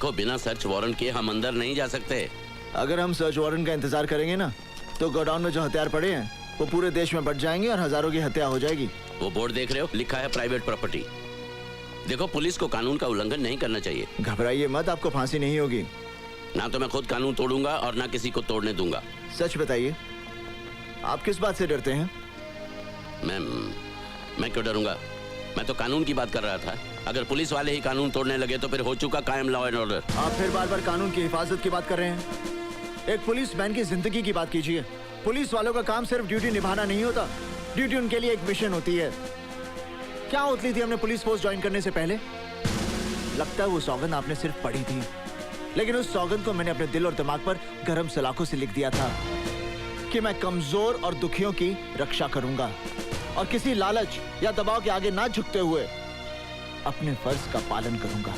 देखो, बिना search warrant के हम अंदर नहीं जा सकते। अगर हम सर्च वारंट का इंतजार करेंगे ना, तो गोडाउन में जो हथियार पड़े हैं वो पूरे देश में बढ़ जाएंगे और हजारों की हत्या हो जाएगी। वो बोर्ड देख रहे हो, लिखा है प्राइवेट प्रॉपर्टी। देखो, पुलिस को कानून का उल्लंघन नहीं करना चाहिए। घबराइए मत, आपको फांसी नहीं होगी। ना तो मैं खुद कानून तोड़ूंगा और ना किसी को तोड़ने दूंगा। सच बताइए, आप किस बात से डरते हैं? मैं क्यों डरूंगा? मैं तो कानून की बात कर रहा था। अगर पुलिस वाले ही कानून तोड़ने लगे तो फिर हो चुका कायम लॉ एंड ऑर्डर। आप फिर बार बार कानून की हिफाजत की बात कर रहे हैं। एक पुलिसमैन की जिंदगी की बात कीजिए। पुलिस वालों का काम सिर्फ ड्यूटी निभाना नहीं होता, ड्यूटी उनके लिए एक मिशन होती है। क्या उतली थी हमने पुलिस फोर्स ज्वाइन करने से पहले? लगता है वो सौगंध आपने सिर्फ पढ़ी थी, लेकिन उस सौगंध को मैंने अपने दिल और दिमाग पर गरम सलाखों से लिख दिया था कि मैं कमजोर और दुखियों की रक्षा करूंगा और किसी लालच या दबाव के आगे ना झुकते हुए अपने फर्ज का पालन करूंगा।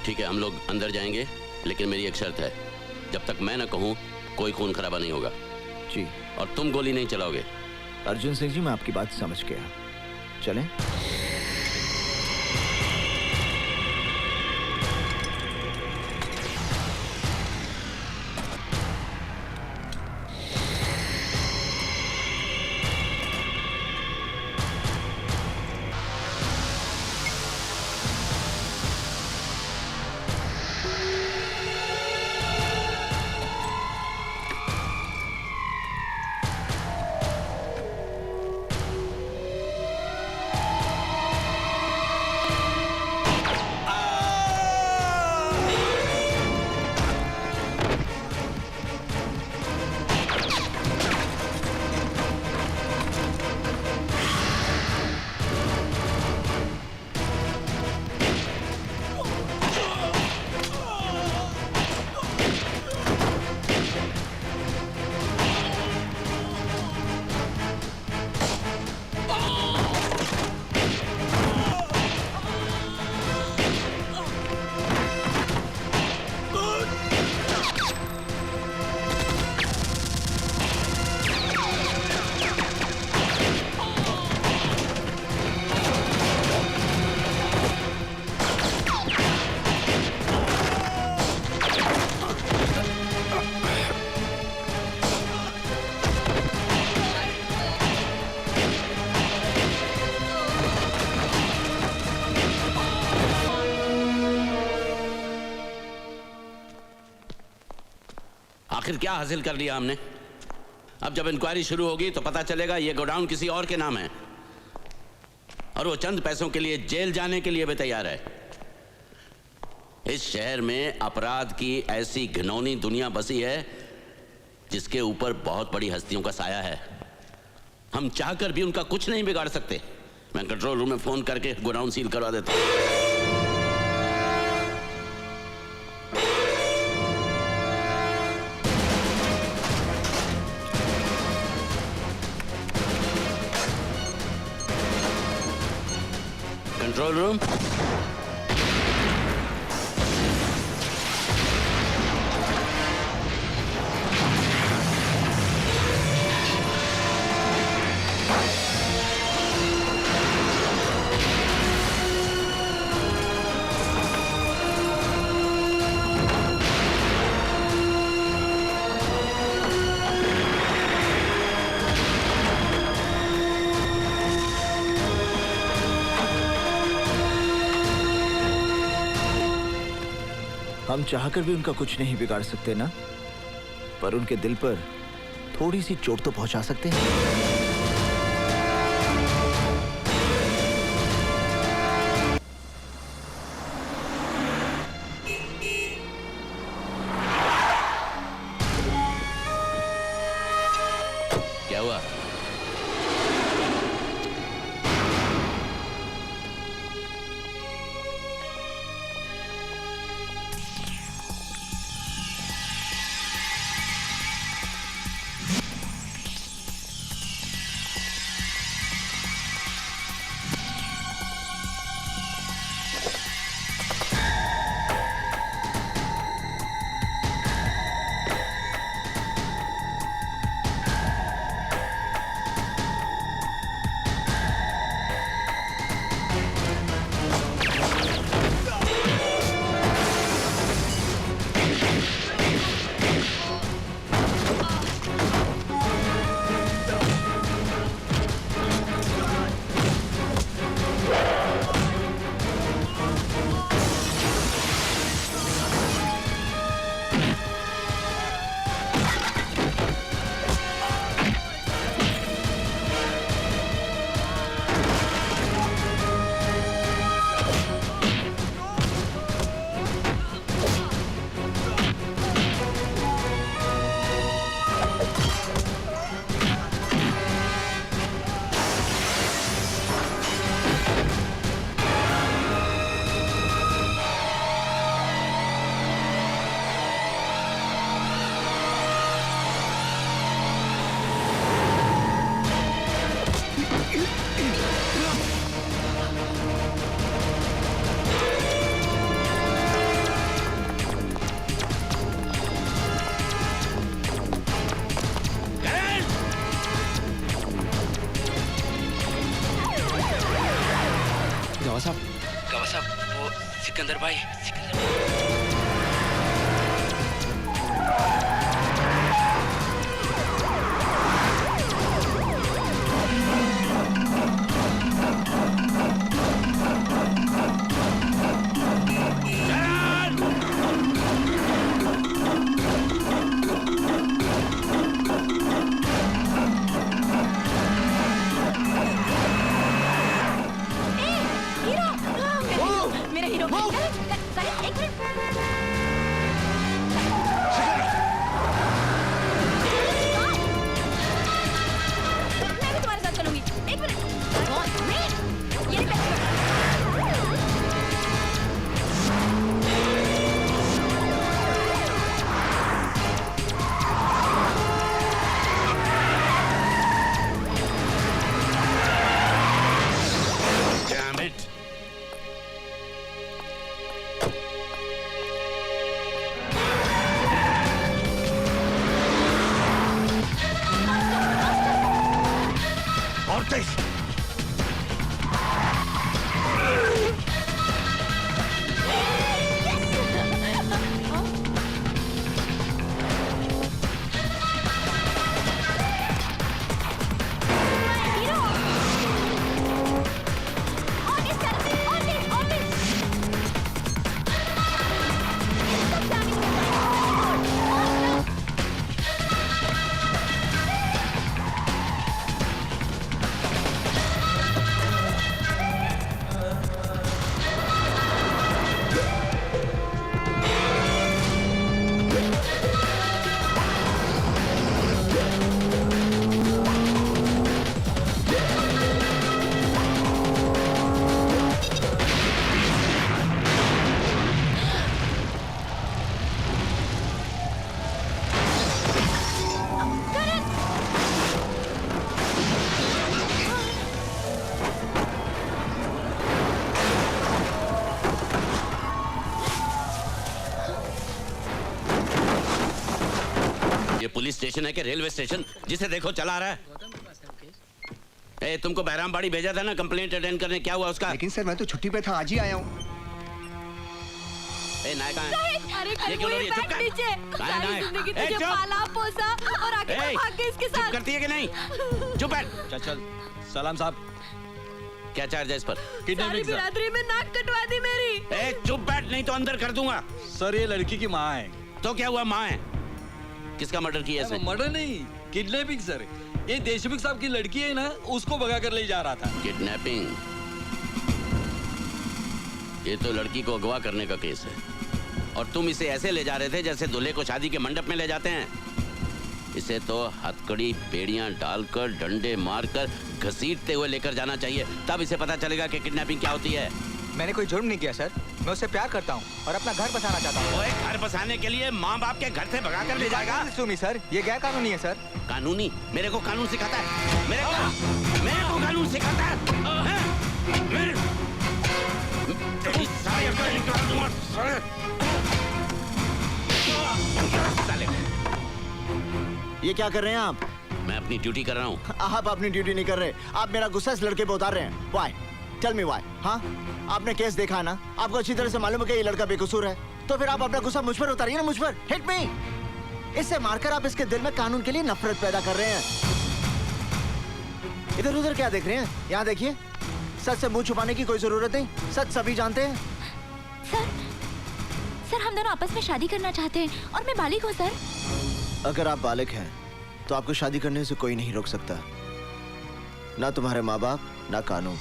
ठीक है, हम लोग अंदर जाएंगे, लेकिन मेरी एक शर्त है। जब तक मैं ना कहूं, कोई खून खराबा नहीं होगा। जी। और तुम गोली नहीं चलाओगे। अर्जुन सिंह जी, मैं आपकी बात समझ गया। चलें? आखिर क्या हासिल कर लिया हमने? अब जब इंक्वायरी शुरू होगी तो पता चलेगा ये गोडाउन किसी और के नाम है और वो चंद पैसों के लिए जेल जाने के लिए भी तैयार है। इस शहर में अपराध की ऐसी घिनौनी दुनिया बसी है जिसके ऊपर बहुत बड़ी हस्तियों का साया है। हम चाहकर भी उनका कुछ नहीं बिगाड़ सकते। मैं कंट्रोल रूम में फोन करके गोडाउन सील करवा देता हूं। कंट्रोल रूम, हम चाहकर भी उनका कुछ नहीं बिगाड़ सकते ना, पर उनके दिल पर थोड़ी सी चोट तो पहुंचा सकते हैं। क्या हुआ? सिकंदर भाई, मेरा हीरो एक मिनट मैं भी तुम्हारे साथ चलूंगी एक मिनट ये Damn it. Ortiz! ये पुलिस स्टेशन है कि रेलवे स्टेशन? जिसे देखो चला रहा है। ए, तुमको बहरामबाड़ी भेजा था ना कंप्लेंट अटेंड करने, क्या हुआ उसका? लेकिन सर मैं तो छुट्टी पे था, आज ही आया हूँ। ए, नायक कहाँ है? अरे ये क्यों लड़ रही है? चुप कर। कहाँ है नायक? जिंदगी ए, तुझे चुप। पाला पोसा और आगे ए, भाग के इसके चुप साथ करती है कि नहीं? चुप बैठ। चल चल सलाम साहब, क्या चार्ज है इस पर? सारी किडनैपिंग सर। बिरादरी में नाक कटवा दी मेरी। ए, चुप बैठ, नहीं तो अंदर कर दूंगा। सर ये लड़की की माँ है। तो क्या हुआ, माँ है? किसका मर्डर किया इसने? मर्डर नहीं, किडनैपिंग सर। ये देशमुख साहब की लड़की है ना, उसको भगा कर ले जा रहा था। किडनैपिंग? ये तो लड़की को अगवा करने का केस है, और तुम इसे ऐसे ले जा रहे थे जैसे दूल्हे को शादी के मंडप में ले जाते हैं। इसे तो हथकड़ी बेड़ियां डालकर डंडे मारकर घसीटते हुए लेकर जाना चाहिए, तब इसे पता चलेगा कि किडनैपिंग क्या होती है। मैंने कोई जुर्म नहीं किया सर, मैं उससे प्यार करता हूँ और अपना घर बसाना चाहता हूँ। वो एक घर बसाने के लिए माँ बाप के घर से भगा कर ले जाएगा? सुमी सर, ये गैर कानूनी है सर। कानूनी? मेरे को कानून सिखाता है? मेरे को कानून सिखाता है? हैं? तेरी सारी अकल निकाल दूंगा, साले। ये क्या कर रहे हैं आप? मैं अपनी ड्यूटी कर रहा हूँ। आप अपनी ड्यूटी नहीं कर रहे, आप मेरा गुस्सा इस लड़के पे उतार रहे हैं। Why? Tell me why? हाँ, आपने केस देखा है ना, आपको अच्छी तरह से मालूम है कि ये लड़का बेकसूर है, तो फिर आप अपना गुस्सा मुझ पर उतारिए ना, मुझ पर। Hit me! इससे मारकर आप इसके दिल में कानून के लिए नफरत पैदा कर रहे हैं। इधर उधर क्या देख रहे हैं? यहाँ देखिए, सच से मुंह छुपाने की कोई जरूरत नहीं, सच सभी जानते हैं। सर हम दोनों आपस में शादी करना चाहते हैं और मैं बालिग हूँ सर। अगर आप बालिग हैं तो आपको शादी करने से कोई नहीं रोक सकता, ना तुम्हारे माँ बाप ना कानून।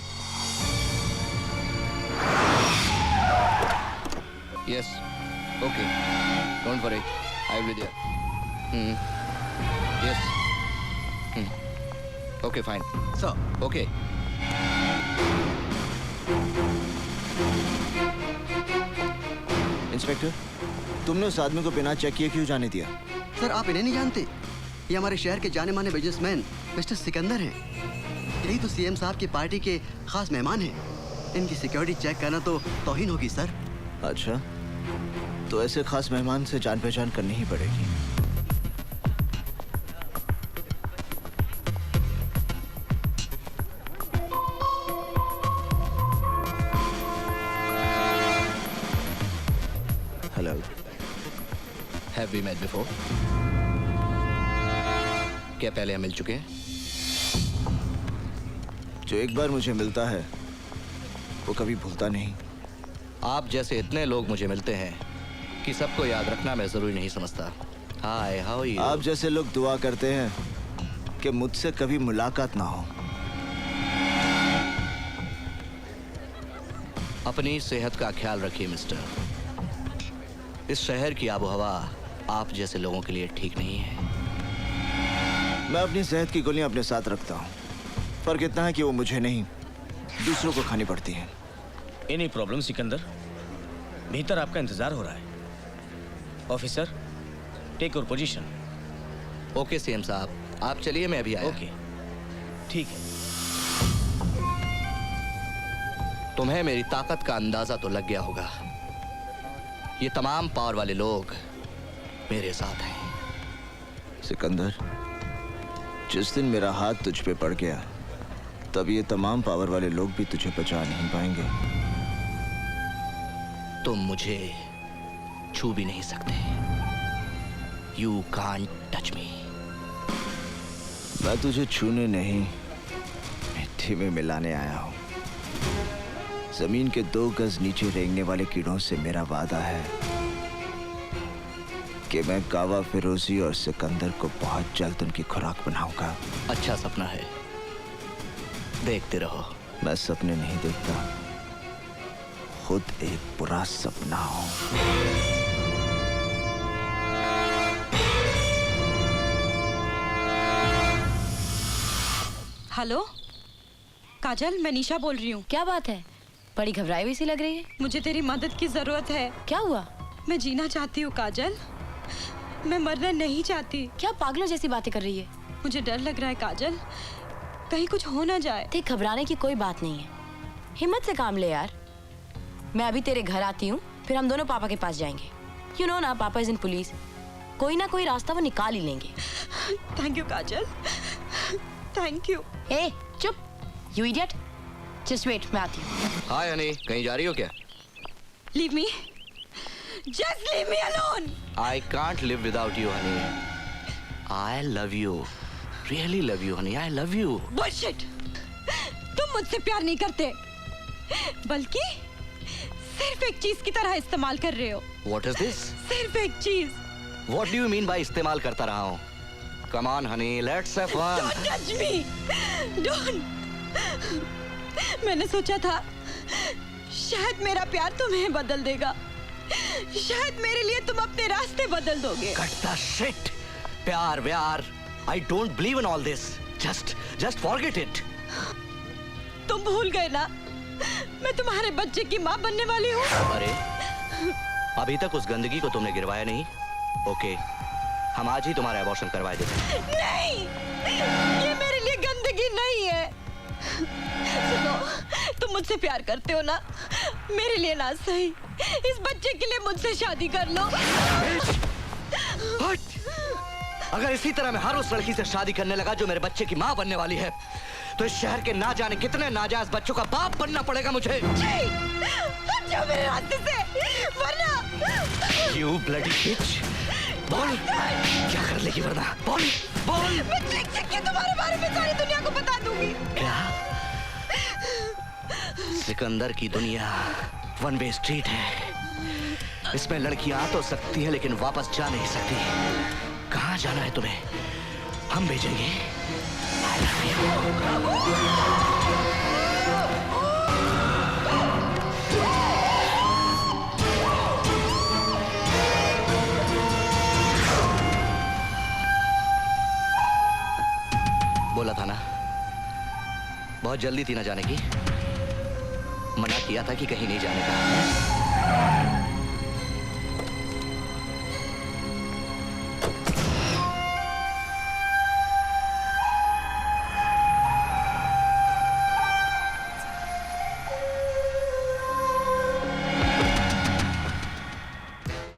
Yes. Okay. Don't worry. I will be there. Yes. Okay, fine. Sir, Okay. Inspector, तुमने उस आदमी को बिना चेक किए क्यों जाने दिया? सर आप इन्हें नहीं जानते? ये हमारे शहर के जाने माने बिजनेसमैन मिस्टर सिकंदर हैं। यही तो सीएम साहब की पार्टी के खास मेहमान हैं। इनकी सिक्योरिटी चेक करना तो तौहीन होगी सर। अच्छा, तो ऐसे खास मेहमान से जान पहचान करनी ही पड़ेगी। Have we met before? क्या पहले हम मिल चुके हैं? जो एक बार मुझे मिलता है वो कभी भूलता नहीं। आप जैसे इतने लोग मुझे मिलते हैं कि सबको याद रखना मैं जरूरी नहीं समझता। हाय, हाउ आर यू? आप जैसे लोग दुआ करते हैं कि मुझसे कभी मुलाकात ना हो। अपनी सेहत का ख्याल रखिए मिस्टर। इस शहर की आबोहवा आप जैसे लोगों के लिए ठीक नहीं है। मैं अपनी सेहत की गोलियां अपने साथ रखता हूँ। फर्क इतना है कि वो मुझे नहीं, दूसरों को खानी पड़ती हैं। Any problem Sikandar? भीतर आपका इंतजार हो रहा है। Officer, take your position. Okay CM साहब, आप चलिए, मैं अभी आया। ओके, ठीक है। तुम्हें मेरी ताकत का अंदाजा तो लग गया होगा। ये तमाम पावर वाले लोग मेरे साथ हैं। सिकंदर, जिस दिन मेरा हाथ तुझ पे पड़ गया तब ये तमाम पावर वाले लोग भी तुझे बचा नहीं पाएंगे। तुम मुझे छू भी नहीं सकते। You can't touch me. मैं तुझे छूने नहीं, मिट्टी में मिलाने आया हूं। जमीन के 2 गज नीचे रेंगने वाले कीड़ों से मेरा वादा है कि मैं कावा फिरोजी और सिकंदर को बहुत जल्द उनकी खुराक बनाऊंगा। अच्छा सपना है, देखते रहो। मैं सपने नहीं देखता, खुद एक बुरा सपना हूं। हेलो काजल, मैं निशा बोल रही हूँ। क्या बात है? बड़ी घबराई हुई सी लग रही है। मुझे तेरी मदद की जरूरत है। क्या हुआ? मैं जीना चाहती हूँ काजल, मैं मरना नहीं चाहती। क्या पागलों जैसी बातें कर रही है? मुझे डर लग रहा है काजल, कहीं कुछ हो ना जाए। देख, घबराने की कोई बात नहीं है, हिम्मत से काम ले यार। मैं अभी तेरे घर आती हूँ, फिर हम दोनों पापा के पास जाएंगे। यू नो ना, पापा इज इन पुलिस। कोई ना कोई रास्ता वो निकाल ही लेंगे। Thank you Kajal, thank you. ए चुप, यू इडियट। जस्ट वेट, मैं आती हूँ। हाय हनी, कहीं जा रही हो क्या? Leave me, just leave me alone. I can't live without you, honey. I love you. Really love you, honey. I love you. Bullshit! तुम मुझसे प्यार नहीं करते, बल्कि सिर्फ एक चीज की तरह इस्तेमाल कर रहे हो। What is this? सिर्फ एक चीज। What do you mean by इस्तेमाल करता रहा हूँ? Come on, honey. Let's have fun. Don't touch me. Don't. मैंने सोचा था शायद मेरा प्यार तुम्हें बदल देगा, शायद मेरे लिए तुम अपने रास्ते बदल दोगे। Cut the shit. प्यार व्यार. I don't believe in all this. Just forget it. तुम भूल गए ना, मैं तुम्हारे बच्चे की माँ बनने वाली हूँ। अरे, अभी तक उस गंदगी को तुमने गिरवाया नहीं? ओके, हम आज ही तुम्हारा अबॉर्शन करवाए देते हैं। नहीं, ये मेरे लिए गंदगी नहीं है। सुनो, तुम मुझसे प्यार करते हो ना, मेरे लिए ना सही, इस बच्चे के लिए मुझसे शादी कर लो। हट! अगर इसी तरह मैं हर उस लड़की से शादी करने लगा जो मेरे बच्चे की माँ बनने वाली है, तो इस शहर के ना जाने कितने नाजायज बच्चों का बाप बनना पड़ेगा मुझे। हट जाओ मेरे रास्ते से, वरना। You bloody bitch! बोल, क्या कर लेगी वरना? बोल, बोल! मैं चिक के तुम्हारे बारे में सारी दुनिया को बता दूंगी। क्या? सिकंदर की दुनिया वन वे स्ट्रीट है। इसमें लड़कियां आ तो सकती है लेकिन वापस जा नहीं सकती। कहाँ जाना है तुम्हें? हम भेजेंगे। I love you. बोला था ना, बहुत जल्दी थी ना जाने की। मना किया था कि कहीं नहीं जाने का।